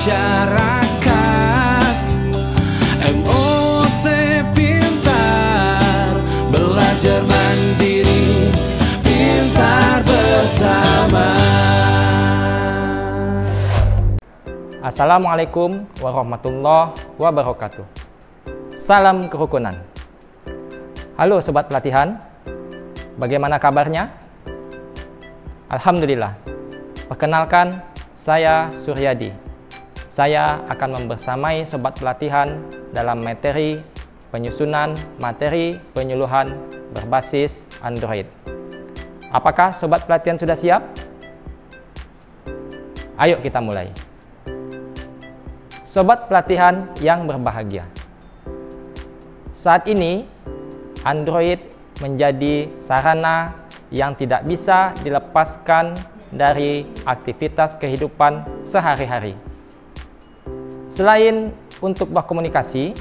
masyarakat. MOC Pintar, belajar mandiri, pintar bersama. Assalamualaikum warahmatullahi wabarakatuh. Salam kerukunan. Halo Sobat Pelatihan, bagaimana kabarnya? Alhamdulillah. Perkenalkan, saya Suryadi. Saya akan membersamai Sobat Pelatihan dalam materi penyusunan materi penyuluhan berbasis Android. Apakah Sobat Pelatihan sudah siap? Ayo kita mulai. Sobat Pelatihan yang berbahagia, saat ini Android menjadi sarana yang tidak bisa dilepaskan dari aktivitas kehidupan sehari-hari. Selain untuk berkomunikasi,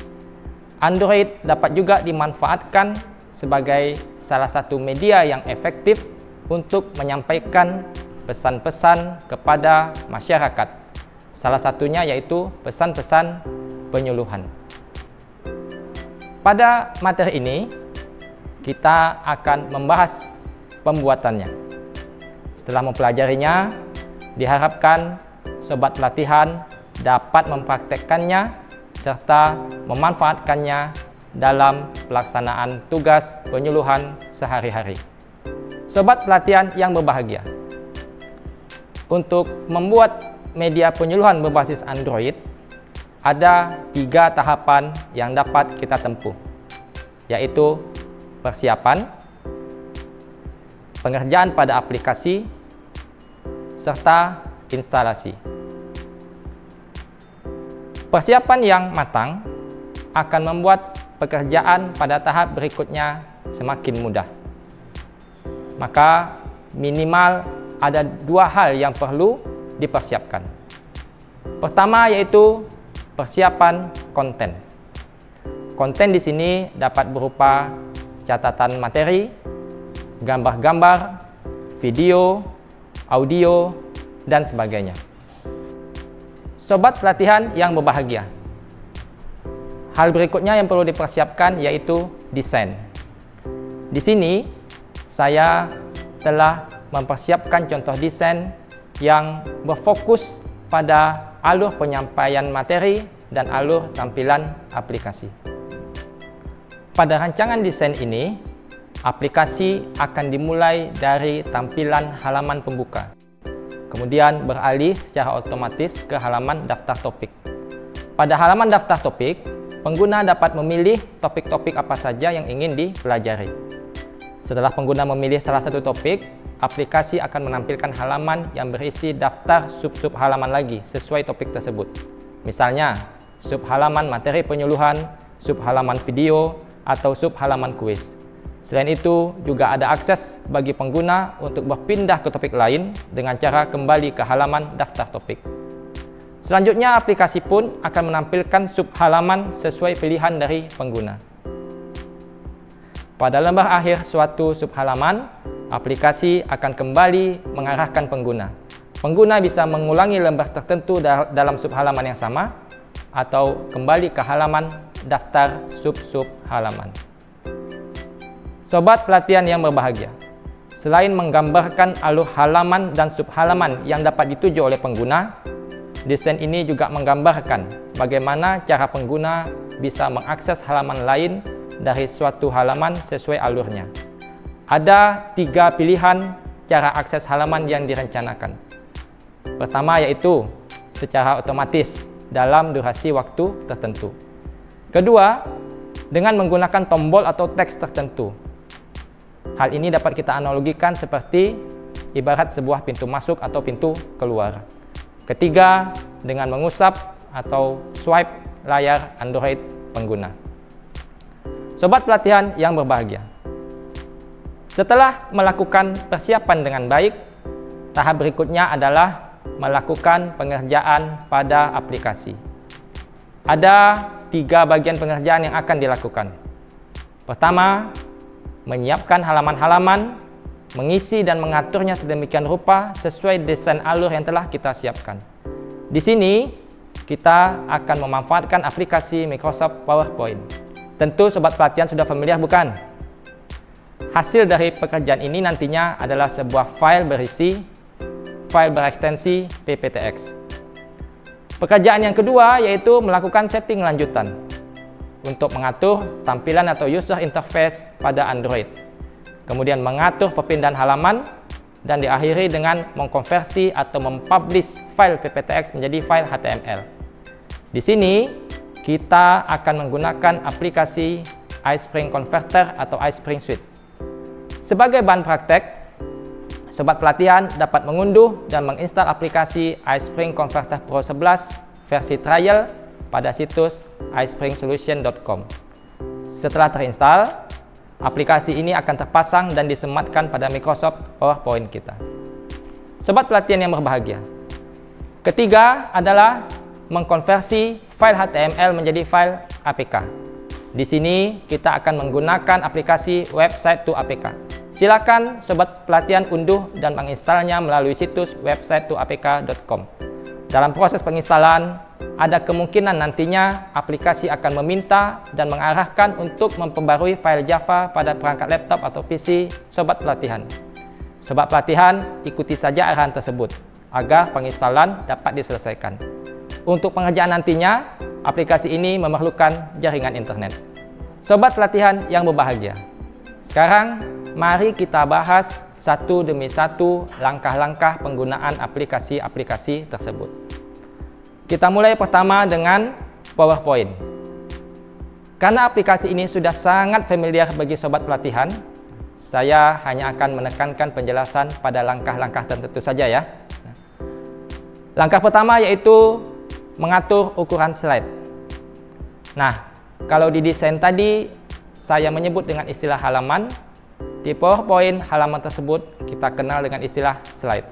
Android dapat juga dimanfaatkan sebagai salah satu media yang efektif untuk menyampaikan pesan-pesan kepada masyarakat. Salah satunya yaitu pesan-pesan penyuluhan. Pada materi ini, kita akan membahas pembuatannya. Setelah mempelajarinya, diharapkan Sobat Pelatihan dapat mempraktekkannya serta memanfaatkannya dalam pelaksanaan tugas penyuluhan sehari-hari. Sobat Pelatihan yang berbahagia, untuk membuat media penyuluhan berbasis Android, ada 3 tahapan yang dapat kita tempuh, yaitu persiapan, pengerjaan pada aplikasi, serta instalasi. Persiapan yang matang akan membuat pekerjaan pada tahap berikutnya semakin mudah. Maka minimal ada 2 hal yang perlu dipersiapkan. Pertama yaitu persiapan konten. Konten di sini dapat berupa catatan materi, gambar-gambar, video, audio, dan sebagainya. Sobat Pelatihan yang berbahagia, hal berikutnya yang perlu dipersiapkan yaitu desain. Di sini saya telah mempersiapkan contoh desain yang berfokus pada alur penyampaian materi dan alur tampilan aplikasi. Pada rancangan desain ini, aplikasi akan dimulai dari tampilan halaman pembuka, kemudian beralih secara otomatis ke halaman daftar topik. Pada halaman daftar topik, pengguna dapat memilih topik-topik apa saja yang ingin dipelajari. Setelah pengguna memilih salah satu topik, aplikasi akan menampilkan halaman yang berisi daftar sub-sub halaman lagi sesuai topik tersebut. Misalnya, sub halaman materi penyuluhan, sub halaman video, atau sub halaman kuis. Selain itu, juga ada akses bagi pengguna untuk berpindah ke topik lain dengan cara kembali ke halaman daftar topik. Selanjutnya, aplikasi pun akan menampilkan sub halaman sesuai pilihan dari pengguna. Pada lembar akhir suatu sub halaman, aplikasi akan kembali mengarahkan pengguna. Pengguna bisa mengulangi lembar tertentu dalam sub halaman yang sama atau kembali ke halaman daftar sub-sub halaman. Sobat Pelatihan yang berbahagia, selain menggambarkan alur halaman dan sub halaman yang dapat dituju oleh pengguna, desain ini juga menggambarkan bagaimana cara pengguna bisa mengakses halaman lain dari suatu halaman sesuai alurnya. Ada 3 pilihan cara akses halaman yang direncanakan. Pertama yaitu secara otomatis dalam durasi waktu tertentu. Kedua, dengan menggunakan tombol atau teks tertentu. Hal ini dapat kita analogikan seperti ibarat sebuah pintu masuk atau pintu keluar. Ketiga, dengan mengusap atau swipe layar Android pengguna. Sobat Pelatihan yang berbahagia, setelah melakukan persiapan dengan baik, tahap berikutnya adalah melakukan pengerjaan pada aplikasi. Ada 3 bagian pengerjaan yang akan dilakukan. Pertama, menyiapkan halaman-halaman, mengisi dan mengaturnya sedemikian rupa sesuai desain alur yang telah kita siapkan. Di sini, kita akan memanfaatkan aplikasi Microsoft PowerPoint. Tentu sobat pelatihan sudah familiar bukan? Hasil dari pekerjaan ini nantinya adalah sebuah file berekstensi PPTX. Pekerjaan yang kedua yaitu melakukan setting lanjutan untuk mengatur tampilan atau user interface pada Android. Kemudian mengatur perpindahan halaman dan diakhiri dengan mengkonversi atau mempublish file PPTX menjadi file HTML. Di sini kita akan menggunakan aplikasi iSpring Converter atau iSpring Suite. Sebagai bahan praktek, sobat pelatihan dapat mengunduh dan menginstal aplikasi iSpring Converter Pro 11 versi trial pada situs ispringsolution.com. Setelah terinstall, aplikasi ini akan terpasang dan disematkan pada Microsoft PowerPoint kita. Sobat pelatihan yang berbahagia. Ketiga adalah mengkonversi file HTML menjadi file APK. Di sini kita akan menggunakan aplikasi Website to APK. Silakan sobat pelatihan unduh dan menginstalnya melalui situs website2apk.com. Dalam proses penginstalan, ada kemungkinan nantinya aplikasi akan meminta dan mengarahkan untuk memperbarui file Java pada perangkat laptop atau PC sobat pelatihan. Sobat pelatihan, ikuti saja arahan tersebut agar penginstalan dapat diselesaikan. Untuk pengerjaan nantinya, aplikasi ini memerlukan jaringan internet. Sobat pelatihan yang berbahagia, sekarang mari kita bahas satu demi satu langkah-langkah penggunaan aplikasi-aplikasi tersebut. Kita mulai pertama dengan PowerPoint. Karena aplikasi ini sudah sangat familiar bagi sobat pelatihan, saya hanya akan menekankan penjelasan pada langkah-langkah tertentu saja ya. Langkah pertama yaitu mengatur ukuran slide. Nah, kalau di desain tadi saya menyebut dengan istilah halaman, di PowerPoint halaman tersebut kita kenal dengan istilah slide.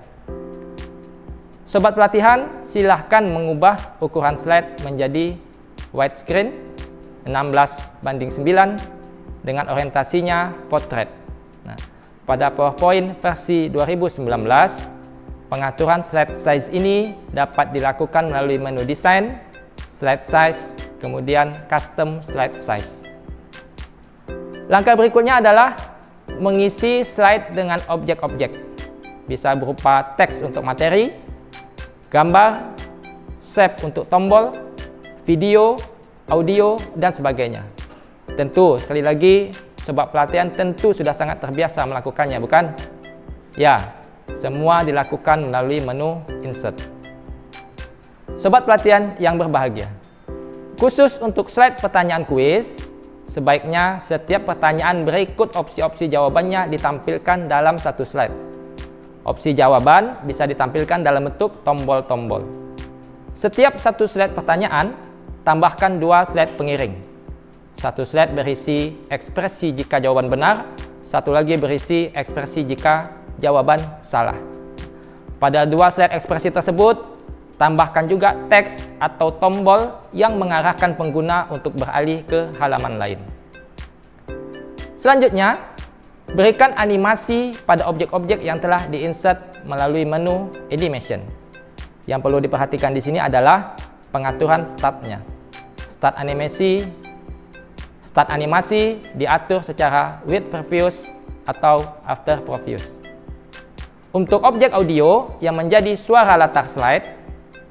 Sobat pelatihan, silahkan mengubah ukuran slide menjadi widescreen 16:9 dengan orientasinya portrait. Nah, pada PowerPoint versi 2019, pengaturan slide size ini dapat dilakukan melalui menu desain, slide size, kemudian custom slide size. Langkah berikutnya adalah mengisi slide dengan objek-objek. Bisa berupa teks untuk materi, gambar, shape untuk tombol, video, audio, dan sebagainya. Tentu, sekali lagi, sobat pelatihan tentu sudah sangat terbiasa melakukannya, bukan? Ya, semua dilakukan melalui menu Insert. Sobat pelatihan yang berbahagia, khusus untuk slide pertanyaan kuis, sebaiknya setiap pertanyaan berikut opsi-opsi jawabannya ditampilkan dalam satu slide. Opsi jawaban bisa ditampilkan dalam bentuk tombol-tombol. Setiap satu slide pertanyaan, tambahkan 2 slide pengiring. Satu slide berisi ekspresi jika jawaban benar, satu lagi berisi ekspresi jika jawaban salah. Pada 2 slide ekspresi tersebut, tambahkan juga teks atau tombol yang mengarahkan pengguna untuk beralih ke halaman lain. Selanjutnya, berikan animasi pada objek-objek yang telah diinsert melalui menu Animation. Yang perlu diperhatikan di sini adalah pengaturan startnya. Start animasi diatur secara with previous atau after previous. Untuk objek audio yang menjadi suara latar slide,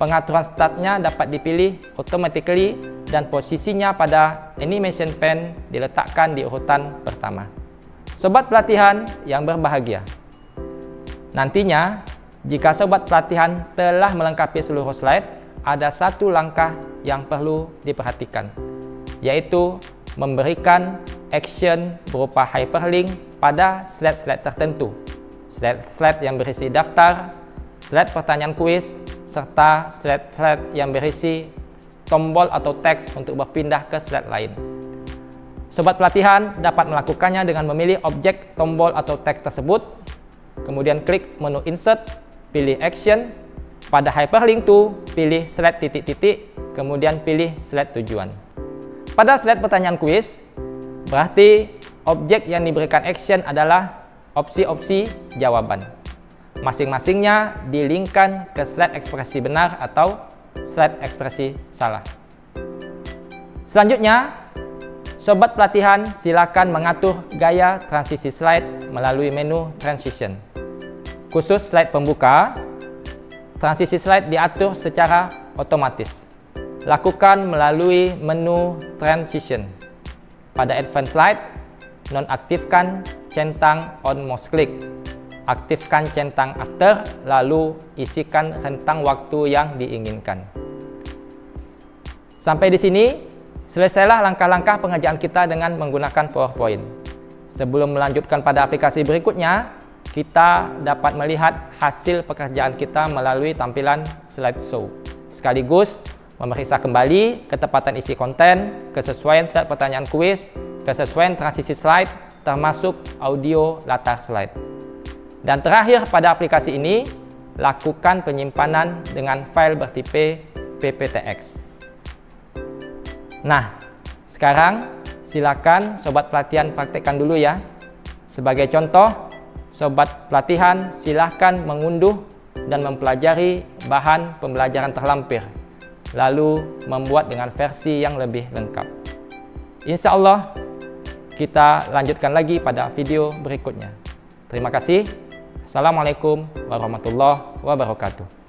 pengaturan startnya dapat dipilih automatically dan posisinya pada animation pen diletakkan di urutan pertama. Sobat pelatihan yang berbahagia, nantinya jika sobat pelatihan telah melengkapi seluruh slide, ada satu langkah yang perlu diperhatikan, yaitu memberikan action berupa hyperlink pada slide-slide tertentu, slide-slide yang berisi daftar, slide pertanyaan kuis, serta slide-slide yang berisi tombol atau teks untuk berpindah ke slide lain. Sobat pelatihan dapat melakukannya dengan memilih objek tombol atau teks tersebut, kemudian klik menu Insert, pilih Action, pada Hyperlink to pilih slide titik-titik, kemudian pilih slide tujuan. Pada slide pertanyaan kuis, berarti objek yang diberikan action adalah opsi-opsi jawaban. Masing-masingnya dilinkkan ke slide ekspresi benar atau slide ekspresi salah. Selanjutnya, sobat pelatihan silakan mengatur gaya transisi slide melalui menu Transition. Khusus slide pembuka, transisi slide diatur secara otomatis. Lakukan melalui menu Transition. Pada Advanced Slide, nonaktifkan centang On Mouse Click. Aktifkan centang After, lalu isikan rentang waktu yang diinginkan. Sampai di sini, selesailah langkah-langkah pengerjaan kita dengan menggunakan PowerPoint. Sebelum melanjutkan pada aplikasi berikutnya, kita dapat melihat hasil pekerjaan kita melalui tampilan slideshow. Sekaligus memeriksa kembali ketepatan isi konten, kesesuaian slide pertanyaan kuis, kesesuaian transisi slide, termasuk audio latar slide. Dan terakhir pada aplikasi ini, lakukan penyimpanan dengan file bertipe PPTX. Nah, sekarang silakan sobat pelatihan praktekkan dulu ya. Sebagai contoh, sobat pelatihan silakan mengunduh dan mempelajari bahan pembelajaran terlampir, lalu membuat dengan versi yang lebih lengkap. Insya Allah, kita lanjutkan lagi pada video berikutnya. Terima kasih. Assalamualaikum warahmatullahi wabarakatuh.